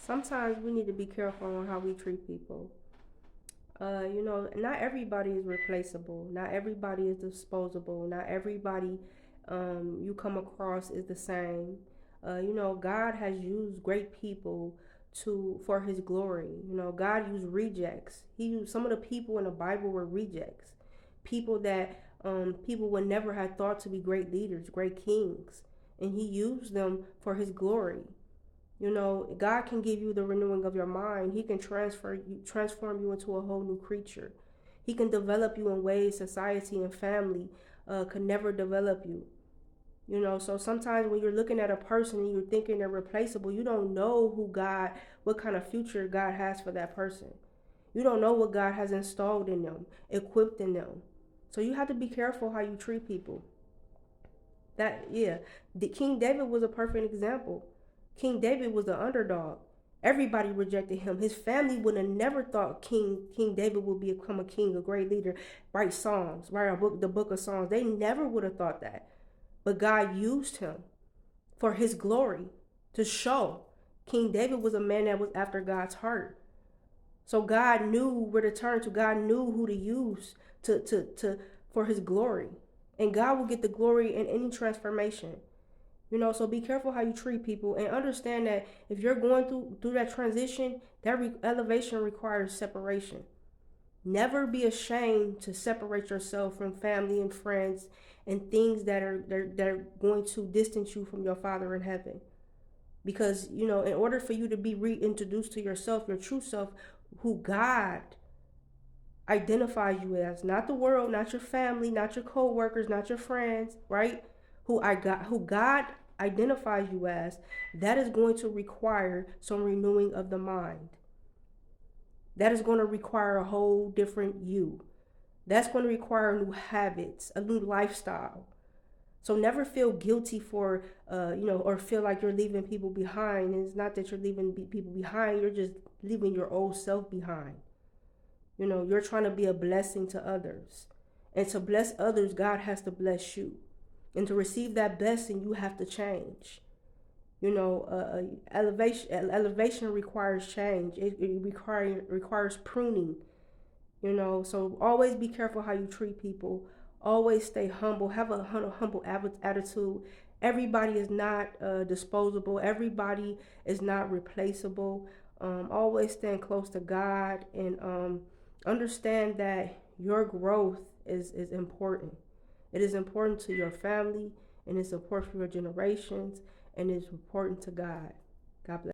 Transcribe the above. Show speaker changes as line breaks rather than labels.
Sometimes we need to be careful on how we treat people. Not everybody is replaceable. Not everybody is disposable. Not everybody you come across is the same. God has used great people to for His glory. God used rejects. He used some of the people in the Bible were rejects, people that people would never have thought to be great leaders, great kings, and He used them for His glory. God can give you the renewing of your mind. He can transform you into a whole new creature. He can develop you in ways society and family could never develop you. So sometimes when you're looking at a person and you're thinking they're replaceable, you don't know what kind of future God has for that person. You don't know what God has installed in them, equipped in them. So you have to be careful how you treat people. The King David was a perfect example. King David was the underdog. Everybody rejected him. His family would have never thought King David would become a king, a great leader, write songs, write the book of Songs. They never would have thought that. But God used him for His glory to show. King David was a man that was after God's heart. So God knew where to turn to. God knew who to use to for His glory. And God will get the glory in any transformation. So be careful how you treat people and understand that if you're going through that transition, that elevation requires separation. Never be ashamed to separate yourself from family and friends and things that are going to distance you from your Father in heaven. Because, in order for you to be reintroduced to yourself, your true self, who God identifies you as, not the world, not your family, not your co-workers, not your friends, right? Who God identifies you as, that is going to require some renewing of the mind. That is going to require a whole different you. That's going to require new habits, a new lifestyle. So never feel guilty for, or feel like you're leaving people behind. And it's not that you're leaving people behind. You're just leaving your old self behind. You're trying to be a blessing to others. And to bless others, God has to bless you. And to receive that blessing, you have to change. Elevation requires change. It requires pruning. So always be careful how you treat people. Always stay humble. Have a humble attitude. Everybody is not disposable. Everybody is not replaceable. Always stand close to God and understand that your growth is important. It is important to your family, and it's important for your generations, and it's important to God. God bless.